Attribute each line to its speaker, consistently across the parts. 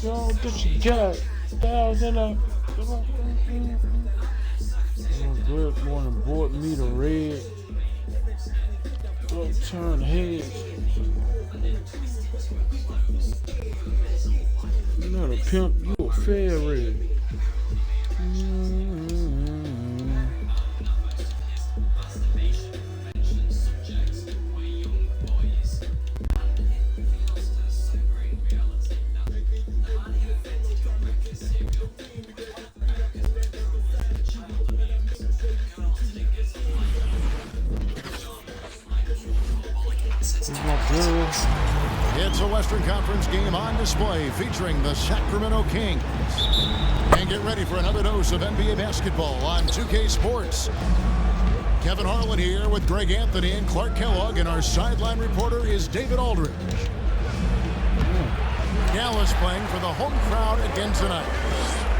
Speaker 1: Yo, this is Jack. Good morning, bought me the red. Upturn heads. You not a pimp, you a fair red.
Speaker 2: It's a Western Conference game on display featuring the Sacramento Kings. And get ready for another dose of NBA basketball on 2K Sports. Kevin Harlan here with Greg Anthony and Clark Kellogg, and our sideline reporter is David Aldridge. Dallas playing for the home crowd again tonight.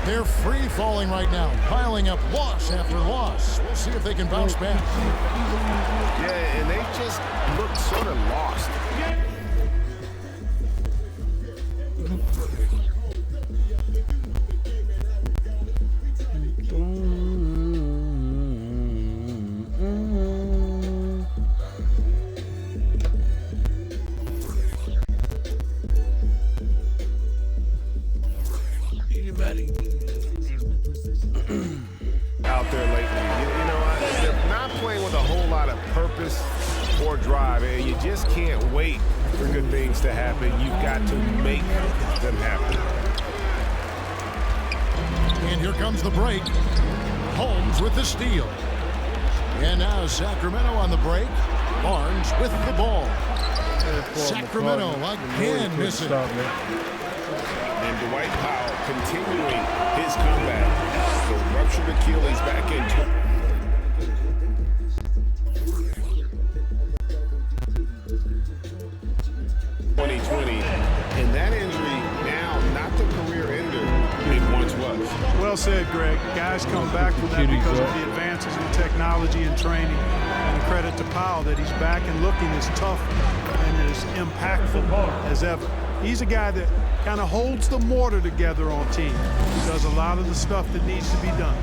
Speaker 2: They're free-falling right now, piling up loss after loss. We'll see if they can bounce back.
Speaker 3: Yeah, and they just look sort of lost. Out there lately, you know, they're not playing with a whole lot of purpose or drive, and you just can't wait for good things to happen. You've got to make them happen.
Speaker 2: And here comes the break. Holmes with the steal. And now Sacramento on the break. Barnes with the ball. Sacramento again missing.
Speaker 3: And Dwight Powell continuing his comeback. The ruptured Achilles back in 2020. And that injury now not the career ender it once was.
Speaker 4: Well said, Greg. Guys come back from that because of the advances in technology and training. And credit to Powell that he's back and looking as tough and as impactful as ever. He's a guy that kind of holds the mortar together on team. Does a lot of the stuff that needs to be done.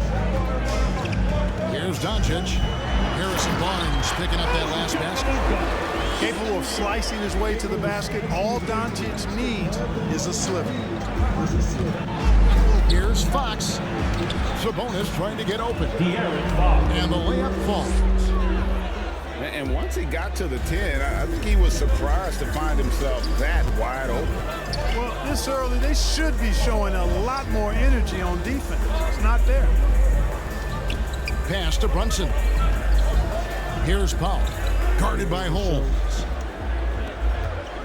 Speaker 2: Here's Doncic. Harrison Barnes picking up that last basket.
Speaker 4: Capable of slicing his way to the basket. All Doncic needs is a sliver.
Speaker 2: Here's Fox. Sabonis trying to get open. And the layup falls.
Speaker 3: And once he got to the 10, I think he was surprised to find himself that wide open.
Speaker 4: Well, this early, they should be showing a lot more energy on defense. It's not there.
Speaker 2: Pass to Brunson. Here's Powell. Guarded by Holmes.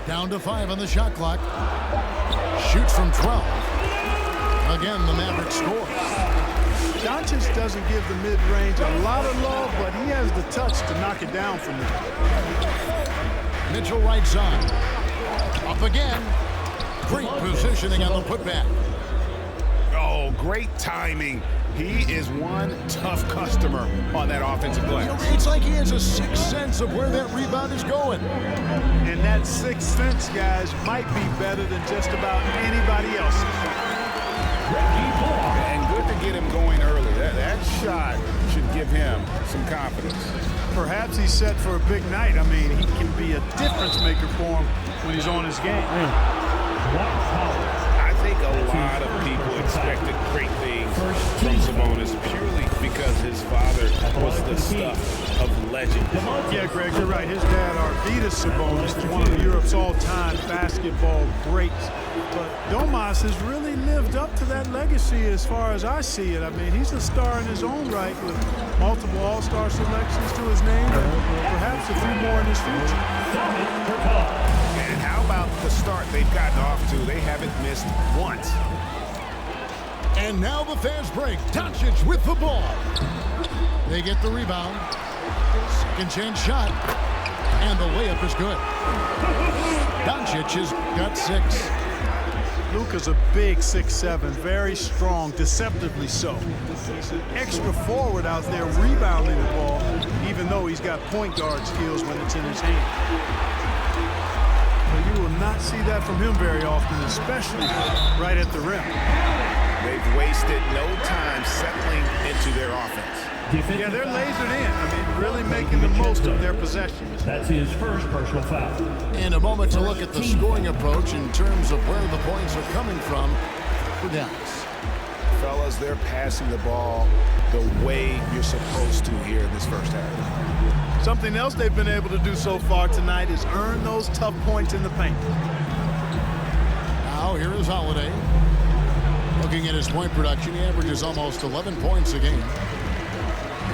Speaker 2: Down to 5 on the shot clock. Shoots from 12. Again, the Mavericks score.
Speaker 4: Doncic doesn't give the mid-range a lot of love, but he has the touch to knock it down from there.
Speaker 2: Mitchell right side. Up again. Great positioning on the putback.
Speaker 3: Oh, great timing. He is one tough customer on that offensive glass.
Speaker 2: You know, it's like he has a sixth sense of where that rebound is going.
Speaker 4: And that sixth sense, guys, might be better than just about anybody else.
Speaker 3: And good to get him going early. That shot should give him some confidence.
Speaker 4: Perhaps he's set for a big night. I mean, he can be a difference maker for him when he's on his game.
Speaker 3: I think a lot of people expected great things from Sabonis purely because his father was the stuff of legend.
Speaker 4: Yeah, Greg, you're right. His dad, Arvydas Sabonis, is one of Europe's all-time basketball greats. But Domas has really lived up to that legacy as far as I see it. I mean, he's a star in his own right with multiple all-star selections to his name and perhaps a few more in his future.
Speaker 3: And how about the start they've gotten off to? They haven't missed once.
Speaker 2: And now the fast break. Doncic with the ball. They get the rebound. Second chance shot. And the layup is good. Doncic has got 6.
Speaker 4: Luka's a big 6'7", very strong, deceptively so. He's an extra forward out there rebounding the ball, even though he's got point guard skills when it's in his hand. But you will not see that from him very often, especially right at the rim.
Speaker 3: They've wasted no time settling into their offense.
Speaker 4: Yeah, they're lasered in. I mean, really making the most of their possessions.
Speaker 5: That's his first personal foul.
Speaker 2: In a moment to look at the scoring approach in terms of where the points are coming from for Dallas.
Speaker 3: Fellas, they're passing the ball the way you're supposed to here in this first half.
Speaker 4: Something else they've been able to do so far tonight is earn those tough points in the paint.
Speaker 2: Now here is Holiday. Looking at his point production, he averages almost 11 points a game.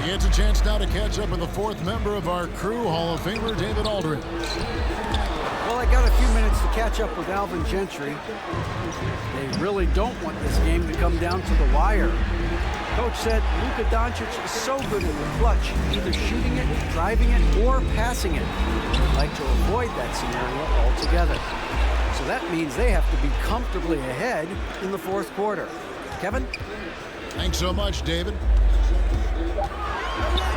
Speaker 2: He gets a chance now to catch up with the fourth member of our crew, Hall of Famer David Aldridge.
Speaker 6: Well, I got a few minutes to catch up with Alvin Gentry. They really don't want this game to come down to the wire. Coach said Luka Doncic is so good in the clutch, either shooting it, driving it, or passing it. They'd like to avoid that scenario altogether. So that means they have to be comfortably ahead in the fourth quarter. Kevin?
Speaker 2: Thanks so much, David.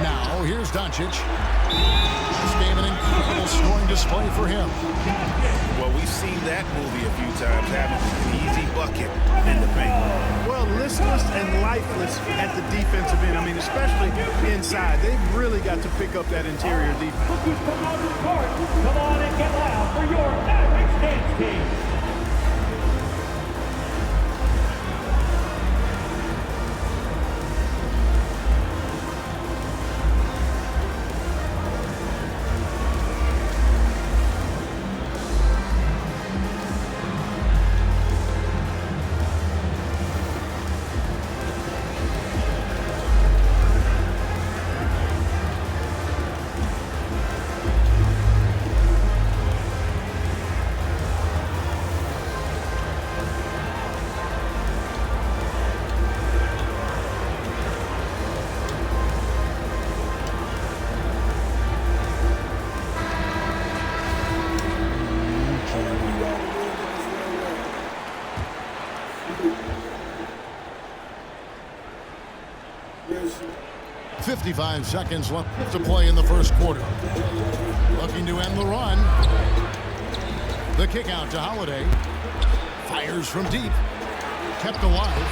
Speaker 2: Now, here's Doncic. This game an incredible scoring display for him.
Speaker 3: Well, we've seen that movie a few times, having an easy bucket in the paint.
Speaker 4: Well, listless and lifeless at the defensive end. I mean, especially inside. They've really got to pick up that interior defense.
Speaker 5: Come on and get loud for your Mavericks dance team.
Speaker 2: There's 55 seconds left to play in the first quarter. Looking to end the run. The kick out to Holiday. Fires from deep. Kept alive.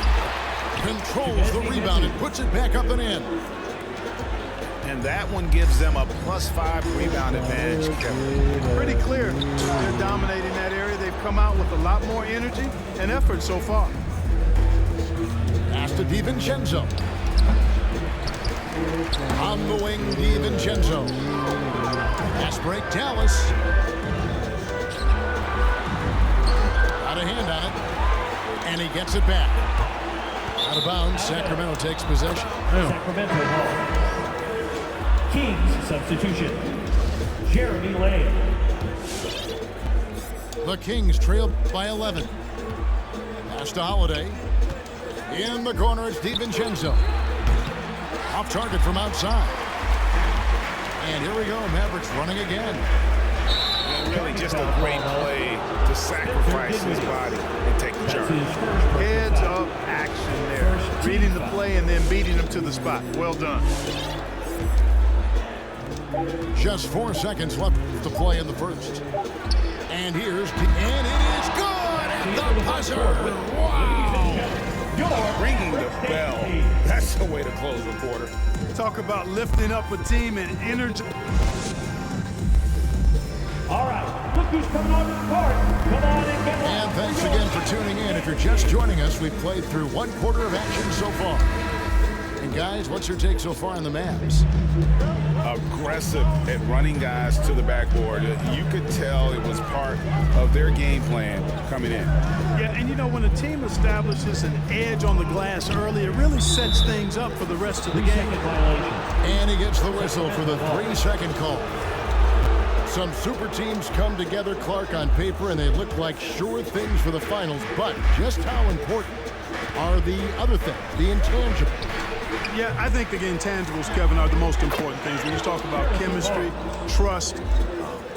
Speaker 2: Controls the rebound and puts it back up and in.
Speaker 3: And that one gives them a +5 rebound advantage.
Speaker 4: Pretty clear. They're dominating that area. They've come out with a lot more energy and effort so far.
Speaker 2: Pass to DiVincenzo. On the wing, DiVincenzo. Pass break, Dallas. Got a hand on it. And he gets it back. Out of bounds, Sacramento takes possession.
Speaker 5: Sacramento ball. Kings substitution. Jeremy Lamb.
Speaker 2: The Kings trail by 11. Pass to Holiday. In the corner, it's DiVincenzo. Off target from outside. And here we go, Mavericks running again.
Speaker 3: And really just a great play to sacrifice his body and take the charge.
Speaker 4: Heads up action there. Reading the play and then beating him to the spot. Well done.
Speaker 2: Just 4 seconds left to play in the first. And here's, and it is good at the buzzer. Wow.
Speaker 3: Ringing the bell. That's the way to close the quarter.
Speaker 4: Talk about lifting up a team and energy.
Speaker 5: All right, look who's coming on the court. Come on and get
Speaker 2: And thanks again for tuning in. If you're just joining us, we've played through 1 quarter of action so far. And guys, what's your take so far on the Mavs?
Speaker 3: Aggressive at running guys to the backboard. You could tell it was part of their game plan coming in.
Speaker 4: Yeah, and you know, when a team establishes an edge on the glass early, it really sets things up for the rest of the game.
Speaker 2: And he gets the whistle for the 3-second call. Some super teams come together, Clark, on paper, and they look like sure things for the finals. But just how important are the other things, the intangibles?
Speaker 4: Yeah, I think the intangibles, Kevin, are the most important things. When you talk about chemistry, trust,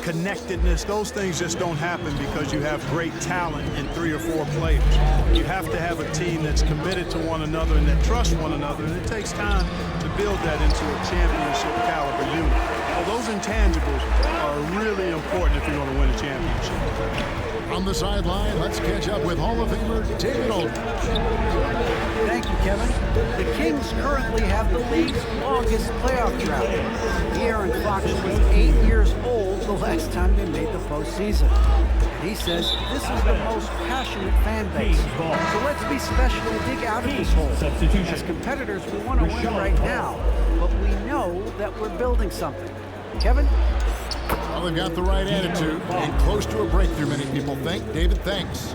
Speaker 4: connectedness, those things just don't happen because you have great talent in 3 or 4 players. You have to have a team that's committed to one another and that trusts one another, and it takes time to build that into a championship caliber unit. Well, those intangibles are really important if you're going to win a championship.
Speaker 2: On the sideline, let's catch up with Hall of Famer David Aldridge.
Speaker 6: Thank you, Kevin. The Kings currently have the league's longest playoff drought. De'Aaron Fox was 8 years old the last time they made the postseason. And he says this is the most passionate fan base. So let's be special and dig out of this hole. As competitors, we want to win right now, but we know that we're building something. Kevin?
Speaker 2: Well, they've got the right attitude and close to a breakthrough, many people think. David, thanks.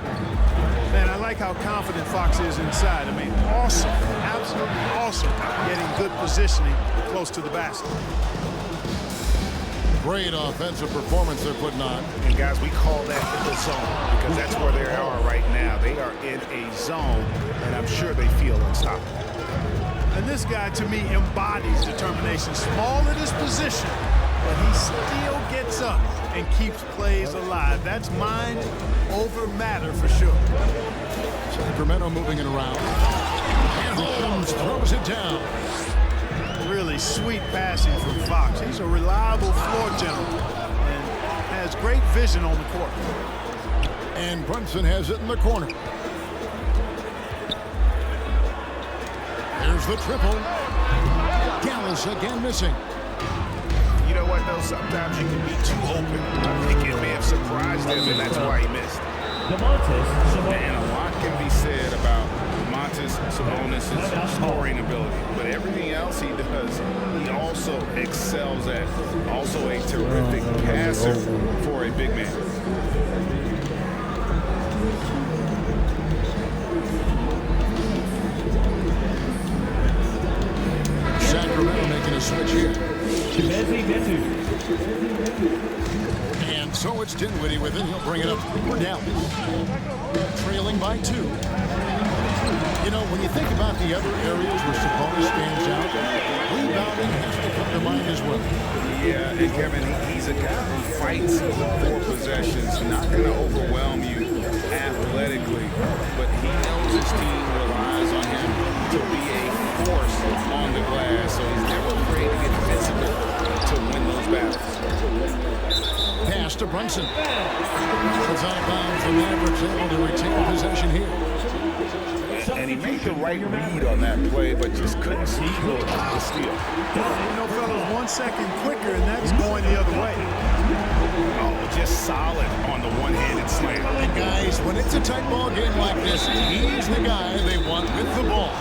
Speaker 4: Man, I like how confident Fox is inside. I mean, awesome, absolutely awesome, getting good positioning close to the basket.
Speaker 2: Great offensive performance they're putting on.
Speaker 3: And guys, we call that the zone because that's where they are right now. They are in a zone, and I'm sure they feel unstoppable.
Speaker 4: And this guy, to me, embodies determination. Small at his position, but he still gets up and keeps plays alive. That's mind over matter for sure.
Speaker 2: Sacramento moving it around. And Holmes throws it down.
Speaker 4: Really sweet passing from Fox. He's a reliable floor general and has great vision on the court.
Speaker 2: And Brunson has it in the corner. There's the triple. Gallus again missing.
Speaker 3: You know what, though? Sometimes you can be too open. I think it may have surprised him, and that's why he missed. And a lot can be said about Domantas Sabonis' scoring ability. But everything else he does, he also excels at. Also a terrific passer for a big man.
Speaker 2: Sacramento making a switch here. And so it's Dinwiddie with it. He'll bring it up. We're down. Trailing by 2. You know, when you think about the other areas where Sabonis stands out, rebounding has to come to mind as well.
Speaker 3: Yeah, and Kevin, he's a guy who fights for possessions, not going to overwhelm you athletically, but he knows his team relies on him to be a force on the glass, so he's never afraid to get physical to win those battles.
Speaker 2: Pass to Brunson. It's out of bounds. The Mavericks able to retain possession here.
Speaker 3: And he made the right read on that play, but just couldn't secure the steal.
Speaker 4: You know, fellas, 1 second quicker, and that's going the other way.
Speaker 3: Oh, just solid on the one-handed slam.
Speaker 2: And guys, when it's a tight ball game like this, he's the guy they want with the ball.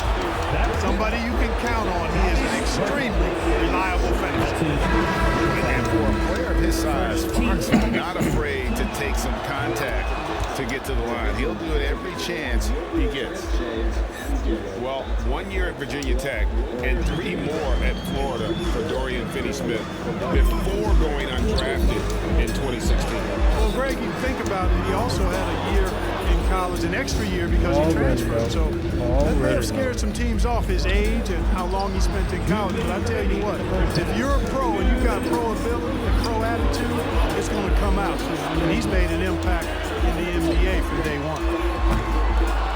Speaker 4: Somebody you can count on. He is an extremely reliable finisher.
Speaker 3: And for a player of his size, Fox is not afraid to take some contact to get to the line. He'll do it every chance he gets. Well, 1 year at Virginia Tech and 3 more at Florida for Dorian Finney-Smith before going undrafted in 2016.
Speaker 4: Well, Greg, you think about it, he also had a year in college, an extra year because he transferred. So that may have scared some teams off, his age and how long he spent in college. But I tell you what, if you're a pro and you've got pro ability and pro attitude, it's going to come out. And he's made an impact in the NBA from day one.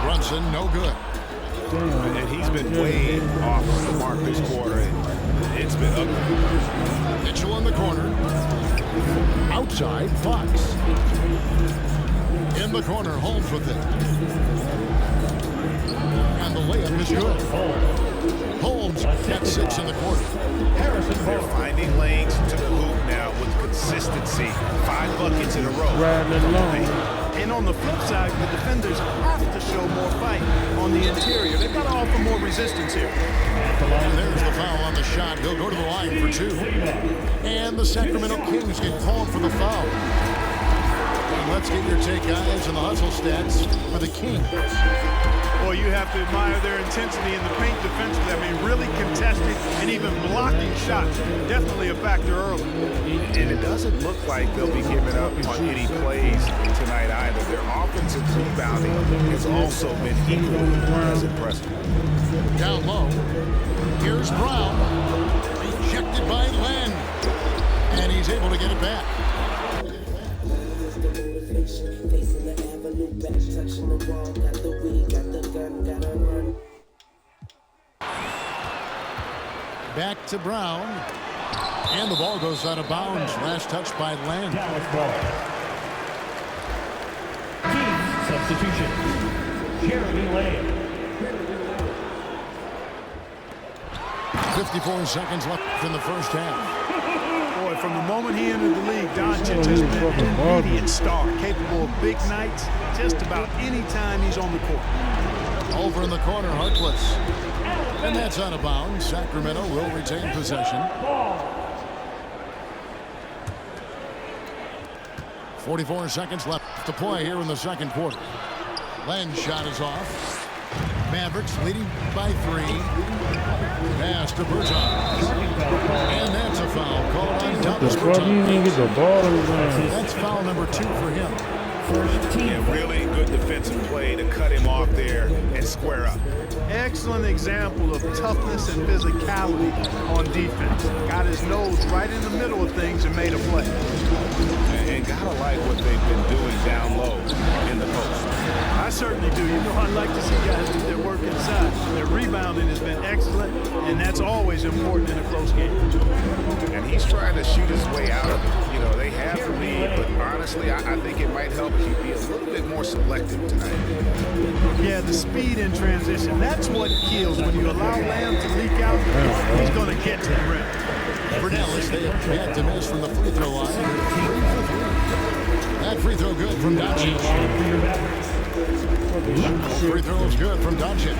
Speaker 2: Brunson, no good.
Speaker 3: And he's been way off of the mark this quarter. It's been ugly.
Speaker 2: Mitchell in the corner. Outside, Fox. In the corner, Holmes with it. And the layup is good. Holmes at 6 in the corner.
Speaker 3: They're finding lanes to the hoop now with consistency. 5 buckets in a row.
Speaker 1: Riding along.
Speaker 4: And on the flip side, the defenders have to show more fight on the interior. They've got to offer more resistance here.
Speaker 2: And there's the foul on the shot. He'll go to the line for 2. And the Sacramento Kings get called for the foul. And let's get your take, guys, on the hustle stats for the Kings.
Speaker 4: Well, you have to admire their intensity in the paint defensively. I mean, really contesting and even blocking shots. Definitely a factor early.
Speaker 3: And it doesn't look like they'll be giving up on any plays tonight either. Their offensive rebounding has also been equally as impressive.
Speaker 2: Down low. Here's Brown. Rejected by Len. And he's able to get it back.
Speaker 7: Facing the avenue, back touching the wall. Got the weed, got the gun, gotta run.
Speaker 2: Back to Brown. And the ball goes out of bounds. Last touch by Lamb.
Speaker 5: Dallas ball. Team substitution. Jeremy Lamb.
Speaker 2: 54 seconds left in the first half.
Speaker 4: Boy, from the moment he entered the league, Doncic has been an immediate star, capable of big nights just about any time he's on the court.
Speaker 2: Over in the corner, Harkless. And that's out of bounds. Sacramento will retain possession. 44 seconds left to play here in the second quarter. Len's shot is off. Mavericks leading by 3. Pass to Bertans. And that's a foul called on Thomas Bertans. That's foul number 2 for him.
Speaker 3: Yeah, really good defensive play to cut him off there and square up.
Speaker 4: Excellent example of toughness and physicality on defense. Got his nose right in the middle of things and made a play.
Speaker 3: And gotta like what they've been doing down low in the post.
Speaker 4: I certainly do. You know, I like to see guys do their work inside. Their rebounding has been excellent, and that's always important in a close game.
Speaker 3: And he's trying to shoot his way out of it. You know, they have the lead, but honestly, I think it might help if you be a little bit more selective tonight.
Speaker 4: Yeah, the speed in transition, that's what kills. When you allow Lamb to leak out, he's going to get to the rim.
Speaker 2: Brunellis, they have yet to miss from the free throw line. That free throw good from Doncic. Free throw is good from Doncic.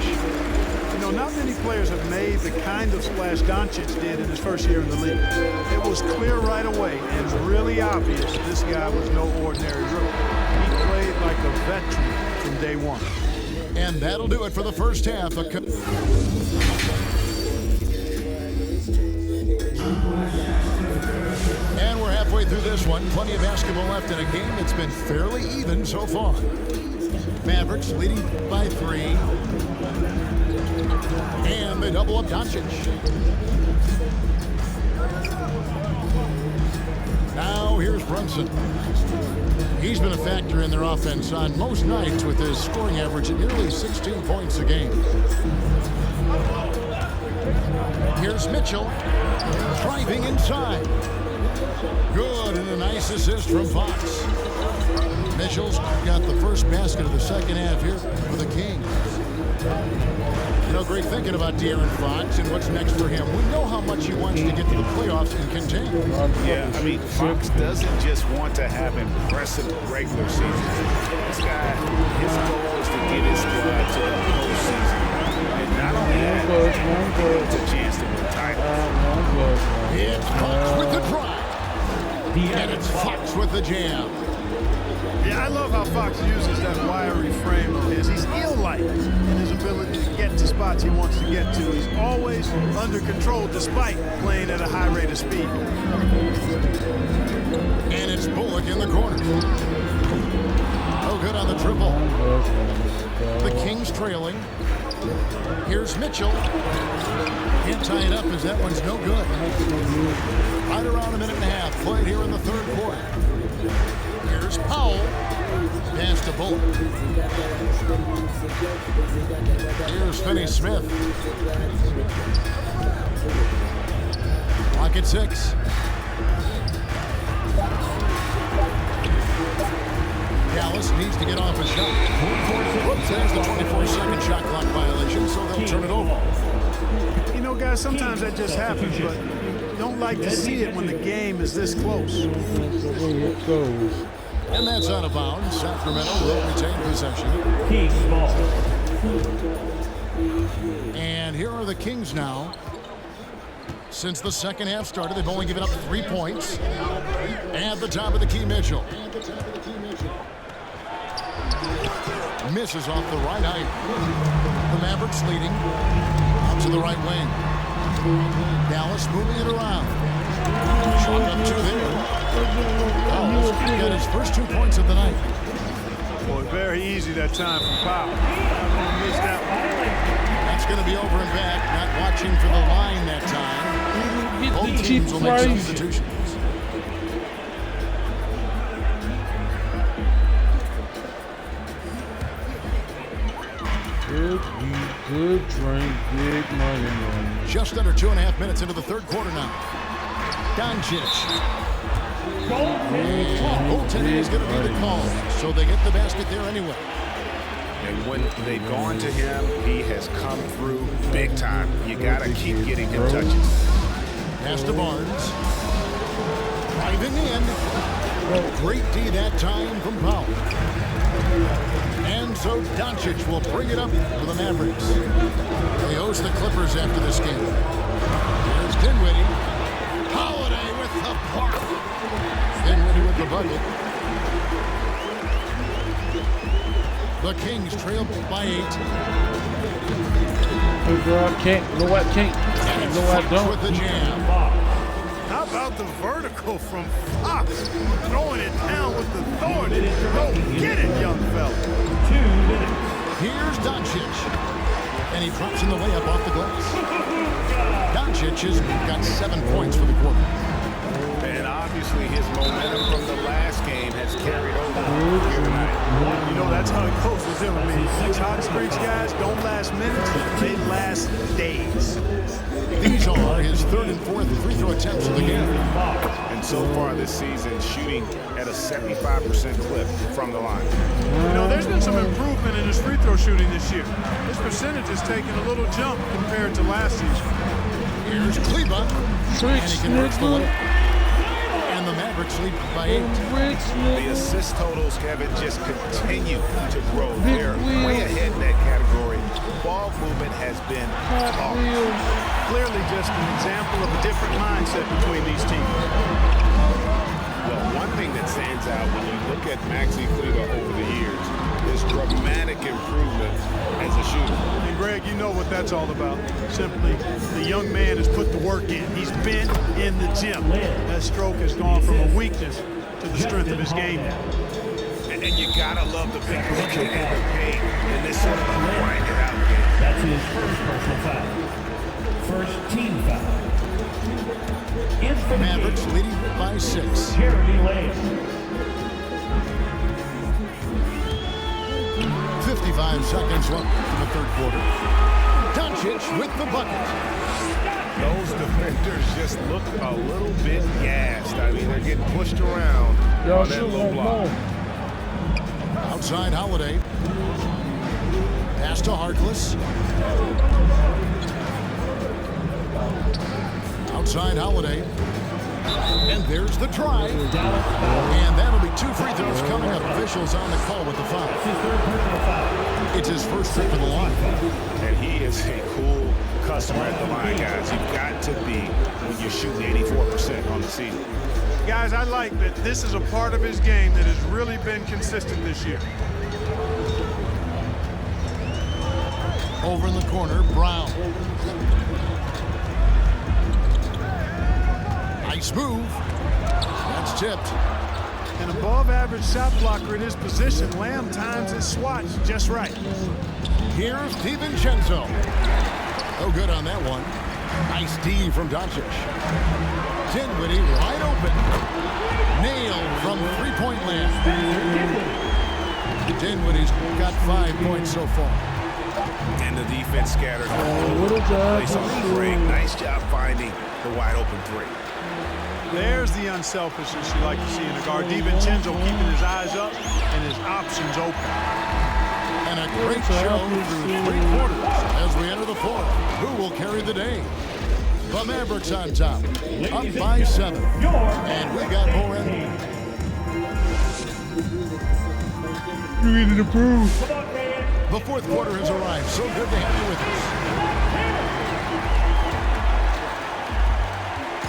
Speaker 4: You know, not many players have made the kind of splash Doncic did in his first year in the league. It was clear right away and really obvious this guy was no ordinary rookie. He played like a veteran from day one.
Speaker 2: And that'll do it for the first half. And we're halfway through this one. Plenty of basketball left in a game that's been fairly even so far. Mavericks leading by 3. And they double up Doncic. Now here's Brunson. He's been a factor in their offense on most nights with his scoring average at nearly 16 points a game. Here's Mitchell driving inside. Good, and a nice assist from Fox. Mitchell's got the first basket of the second half here for the Kings. You know, great thinking about De'Aaron Fox and what's next for him. We know how much he wants to get to the playoffs and contain.
Speaker 3: Yeah, I mean, Fox doesn't just want to have impressive regular seasons. This guy, his goal is to get his squad to the postseason. And not only that, it's a chance to win titles.
Speaker 2: It's Fox with the drive. And it's Fox with the jam.
Speaker 4: Yeah, I love how Fox uses that wiry frame of his. He's eel-like in his ability to get to spots he wants to get to. He's always under control despite playing at a high rate of speed.
Speaker 2: And it's Bullock in the corner. Oh, good on the triple. The Kings trailing. Here's Mitchell. Can't tie it up as that one's no good. Right around a minute and a half played here in the third quarter. Here's Powell. Pass to Bullock. Here's Finney-Smith. Clock at 6. Dallas needs to get off a shot. Whoops, there's the 24-second shot clock violation, so they'll turn it over.
Speaker 4: You know, guys, sometimes that just happens, but you don't like to see it when the game is this close.
Speaker 2: And that's out of bounds. Sacramento will retain possession.
Speaker 5: Kings ball.
Speaker 2: And here are the Kings now. Since the second half started, they've only given up 3 points. At the top of the key, Mitchell. Misses off the right height. The Mavericks leading. Out to the right wing. Dallas moving it around. Shot up 2 there. Oh, got his first 2 points of the night.
Speaker 4: Boy, very easy that time from Powell. Missed that one.
Speaker 2: That's going to be over and back. Not watching for the line that time. Both teams will make substitutions.
Speaker 1: Good drink, big money, man.
Speaker 2: Just under 2.5 minutes into the third quarter now. Doncic. Goaltending is going to be the call, so they get the basket there anyway.
Speaker 3: And when they've gone to him, he has come through big time. You got to keep getting him touches.
Speaker 2: Pass to Barnes. Driving in. Great D that time from Powell. And so Doncic will bring it up for the Mavericks. They host the Clippers after this game. There's Dinwiddie. Holiday with the block. Dinwiddie with the bucket. The Kings trail by 8.
Speaker 1: Bro, I can't. No, I can't.
Speaker 2: And
Speaker 1: No, I
Speaker 2: Fox
Speaker 1: don't.
Speaker 2: with the jam.
Speaker 4: How about the vertical from Fox? Throwing it down with authority. Go get it, young fella.
Speaker 5: 2 minutes.
Speaker 2: Here's Doncic. And he drops in the layup off the glass. Doncic has got 7 points for the quarter.
Speaker 3: And obviously his momentum from the last game has carried over here tonight.
Speaker 4: You know, that's how it goes with him. I mean, these hot streaks, guys, don't last minutes. They last days.
Speaker 2: These are his third and fourth free throw attempts of the game.
Speaker 3: And so far this season, shooting at a 75% clip from the line.
Speaker 4: You know, there's been some improvement in his free throw shooting this year. His percentage has taken a little jump compared to last season.
Speaker 2: Here's Kleba. And he converts the layup. And the Mavericks lead by 8.
Speaker 3: The assist totals, Kevin, just continue to grow. They're way ahead in that category. Ball movement has been off.
Speaker 4: Clearly just an example of a different mindset between these teams.
Speaker 3: Well, one thing that stands out when you look at Maxi Kleber over the years is dramatic improvement as a shooter.
Speaker 4: And Greg, you know what that's all about. Simply, the young man has put the work in. He's been in the gym. That stroke has gone from a weakness to the strength of his game now.
Speaker 3: And you gotta love the big picture and the paint in this sort of a grinded out game.
Speaker 5: That's his first personal foul. First team foul. In for the
Speaker 2: Mavericks
Speaker 5: game,
Speaker 2: leading by 6.
Speaker 5: Jeremy Lamb.
Speaker 2: 55 seconds left in the third quarter. Doncic with the bucket.
Speaker 3: Those defenders just look a little bit gassed. I mean, they're getting pushed around on that low block.
Speaker 2: Outside Holiday. Pass to Harkless. Outside Holiday. And there's the drive. And that'll be 2 free throws coming up. Officials on the call with the foul. It's his first trip to the line.
Speaker 3: And he is a cool customer at the line, guys. You've got to be when you're shooting 84% on the season.
Speaker 4: Guys, I like that this is a part of his game that has really been consistent this year.
Speaker 2: Over in the corner, Brown. Nice move. That's tipped.
Speaker 4: An above-average shot blocker in his position. Lamb times his swats just right.
Speaker 2: Here's DiVincenzo. No good on that one. Nice D from Doncic. Dinwiddie wide open. Nailed from three-point land. Dinwiddie's got 5 points so far.
Speaker 3: And the defense scattered all over the place on the break. Nice job finding the wide open three.
Speaker 4: There's the unselfishness you like to see in a guard. DiVincenzo keeping his eyes up and his options open.
Speaker 2: And a great show through 3 quarters as we enter the fourth. Who will carry the day? The Mavericks on top, up by 7. And we got more in.
Speaker 1: You needed to prove.
Speaker 2: The fourth quarter has arrived. So good to have you with us.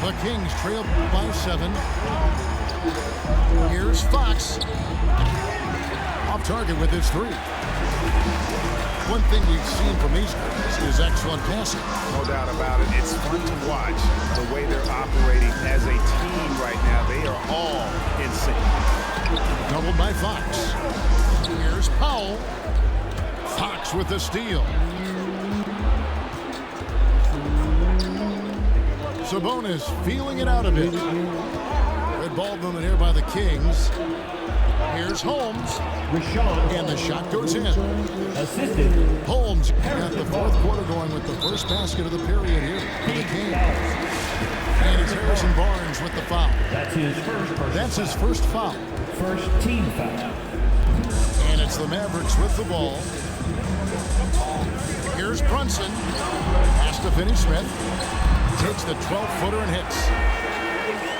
Speaker 2: The Kings trail by 7. Here's Fox. Off target with his 3. One thing we've seen from these guys is excellent passing.
Speaker 3: No doubt about it. It's fun to watch the way they're operating as a team right now. They are all in sync.
Speaker 2: Doubled by Fox. Here's Powell. Fox with the steal. Sabonis feeling it out a bit. Good ball movement here by the Kings. Here's Holmes.
Speaker 5: Rashawn.
Speaker 2: And the shot goes in.
Speaker 5: Assisted.
Speaker 2: Holmes got the fourth quarter going with the first basket of the period here for the Kings. And it's Harrison Barnes with the foul.
Speaker 5: That's his first personal
Speaker 2: That's his first foul.
Speaker 5: First team foul.
Speaker 2: And it's the Mavericks with the ball. Here's Brunson. Pass to Finney Smith. Takes the 12-footer and hits.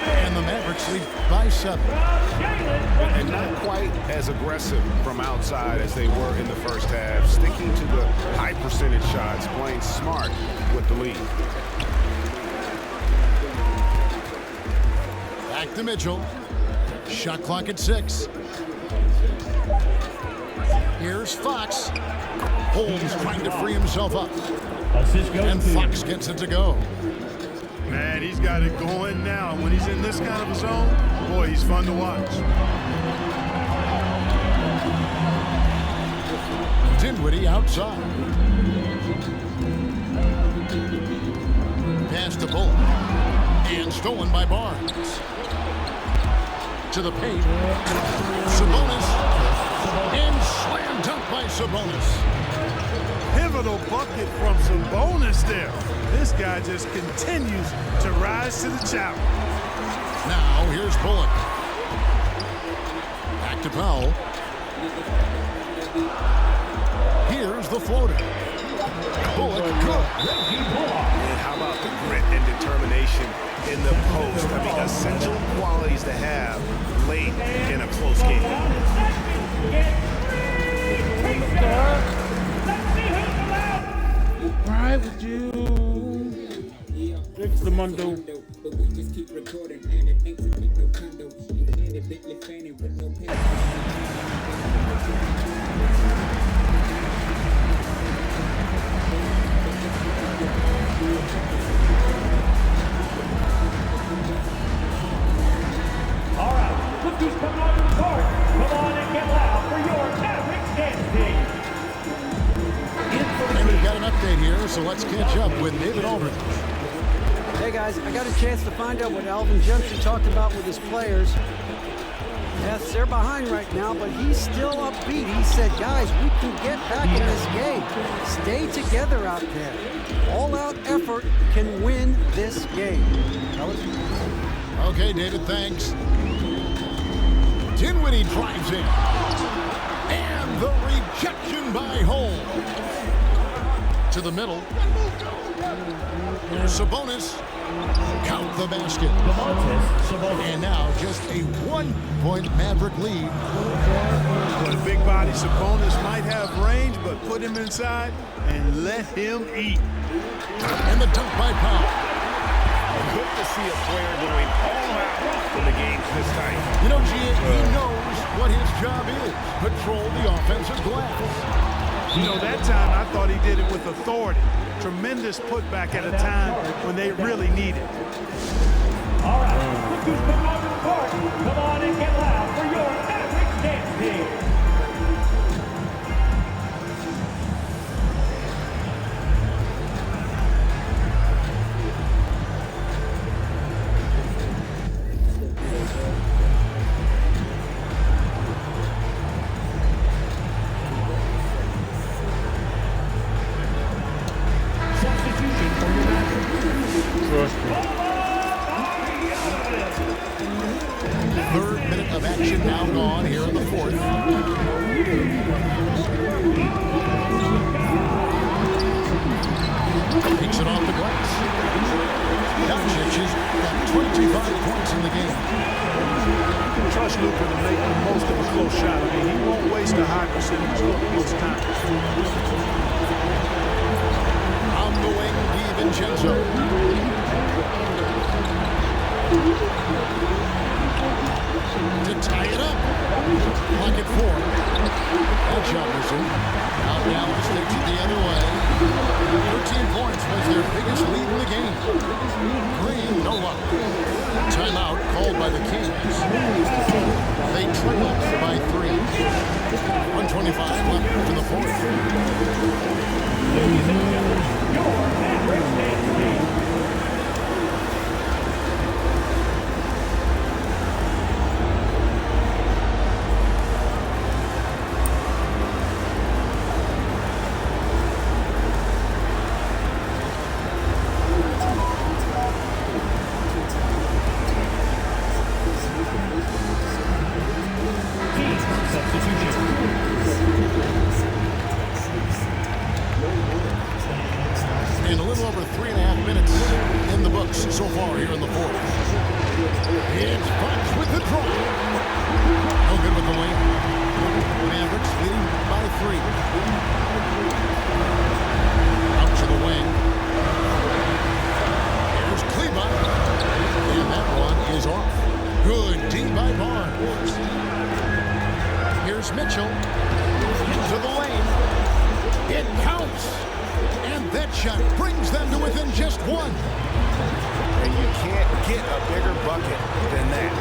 Speaker 2: And the Mavericks lead by 7.
Speaker 3: And not quite as aggressive from outside as they were in the first half. Sticking to the high percentage shots, playing smart with the lead.
Speaker 2: Back to Mitchell. Shot clock at 6. Here's Fox. Holmes trying to free himself up.
Speaker 5: Assist goes
Speaker 2: And
Speaker 5: to
Speaker 2: Fox gets it to go.
Speaker 4: Man, he's got it going now. When he's in this kind of a zone, boy, he's fun to watch.
Speaker 2: Dinwiddie outside. Pass to Bullock. And stolen by Barnes. To the paint. Sabonis. And slam dunk by Sabonis.
Speaker 4: Pivotal bucket from Sabonis there. This guy just continues to rise to the challenge.
Speaker 2: Now here's Bullock. Back to Powell. Here's the floater. Bullock good.
Speaker 3: And how about the grit and determination in the post? I mean, essential qualities to have late in a close game.
Speaker 1: Right with you. Fix the mundo.
Speaker 7: But we just keep recording, and it ain't to make no condo. You can it Bentley Fanny with no pay.
Speaker 5: All right, look who's coming onto the court. Come on and get loud for your Mavericks dance team.
Speaker 2: And we've got an update here, so let's catch up with David Aldridge.
Speaker 6: Hey guys, I got a chance to find out what Alvin Gentry talked about with his players. Yes, they're behind right now, but he's still upbeat. He said, guys, we can get back in this game. Stay together out there. All-out effort can win this game. Fellas?
Speaker 2: Okay, David, thanks. Dinwiddie drives in. And the rejection by Holmes. To the middle. Sabonis. Count the basket. And now just a 1-point Maverick lead.
Speaker 4: The big body Sabonis might have range, but put him inside and let him eat.
Speaker 2: And the dunk by Powell.
Speaker 3: Good to see a player going all out when the game's this tight.
Speaker 2: You know, Gia, he knows what his job is. Control the offensive glass.
Speaker 4: You know, that time I thought he did it with authority. Tremendous putback at a time when they really need it.
Speaker 5: All right, look who's coming onto the court. Come on and get loud for your Mavericks dance team. Substitution for your Mavericks.
Speaker 1: Trust me.
Speaker 2: Third minute of action now gone here in the fourth. Takes it off the glass. Doncic has got 25 points in the game.
Speaker 4: Trust Luka to make the most of a close shot. I mean, he won't waste a high percentage look most times.
Speaker 2: On the wing, DiVincenzo. To tie it up. Clock at 4. That shot was in. Now Dallas takes it the other way. 13 points was their biggest lead in the game. Green, no luck. Timeout called by the Kings. They trail by 3. 125 left for the fourth.
Speaker 5: Ladies and gentlemen, your Mavericks dance team.
Speaker 2: It's Fox with the drop. No good with the wing. Mavericks leading by 3. Out to the wing. Here's Kleba. And that one is off. Good deep by Barnes. Here's Mitchell. Into the lane. It counts. And that shot brings them to within just 1.
Speaker 3: And you can't get a bigger bucket than that.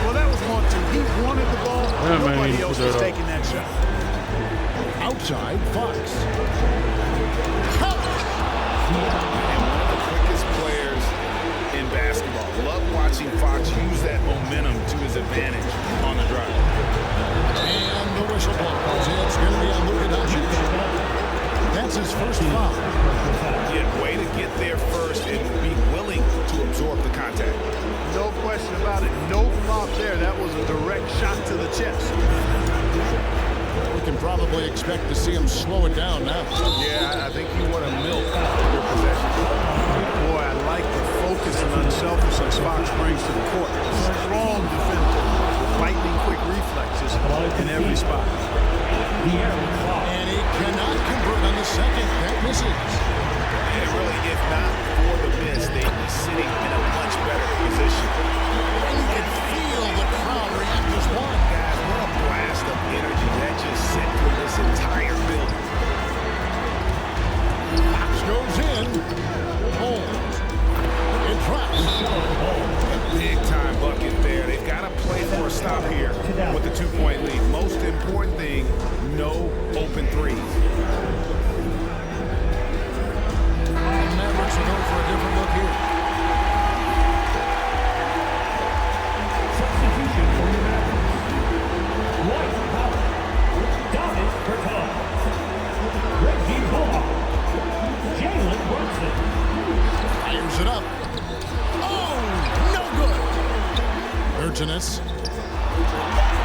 Speaker 4: Well, that was 1-2. He wanted the ball.
Speaker 1: Yeah, man,
Speaker 4: Nobody
Speaker 1: he
Speaker 4: else
Speaker 1: put
Speaker 4: was
Speaker 1: that up.
Speaker 4: taking that shot.
Speaker 2: Outside, Fox. Collins.
Speaker 3: And one of the quickest players in basketball. Love watching Fox use that momentum to his advantage on the drive.
Speaker 2: And the whistle blows. It's going to be on Luka Doncic. That's his first foul.
Speaker 3: Yeah, way to get there first and be willing to absorb the contact.
Speaker 4: No question about it. No flop there. That was a direct shot to the chest.
Speaker 2: We can probably expect to see him slow it down now.
Speaker 3: Yeah, I think you want to milk your possession.
Speaker 4: Boy, I like the focus and unselfishness Fox brings to the court. Strong defender. Lightning quick reflexes in every spot.
Speaker 2: And he cannot convert on the second. That misses.
Speaker 3: And really, if not for the miss, they'd be sitting in a much better position.
Speaker 2: And you can feel the crowd react as one.
Speaker 3: Guys, what a blast of energy that just sent through this entire building.
Speaker 2: Fox goes in. Holds. It drops.
Speaker 3: Big time bucket there. They've got to play for a stop here with the 2-point lead. Most important thing, no open threes.
Speaker 2: The Mavericks will go for a different look here.
Speaker 5: Substitution for your Mavericks. Dwight Howard. David Bertans. Reggie Bullock. Jalen Brunson.
Speaker 2: Fires it up. Oh, no good. Urginus.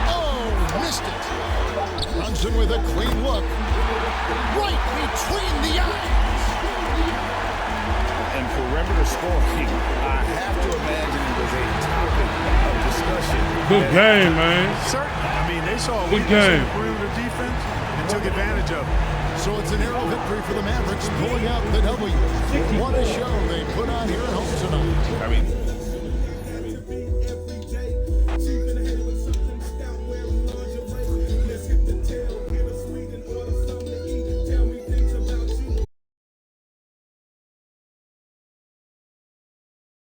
Speaker 2: Oh, missed it. Brunson with a clean look. Right between the eyes.
Speaker 3: And perimeter scoring, I have to imagine it was a topic of discussion.
Speaker 1: Good game, man.
Speaker 4: Certainly. I mean, they saw a
Speaker 1: Good
Speaker 4: weakness in
Speaker 1: game.
Speaker 4: the perimeter defense and took advantage of it.
Speaker 2: So it's an arrow victory for the Mavericks, pulling out the W. What a show they put on here at home tonight.
Speaker 3: I mean,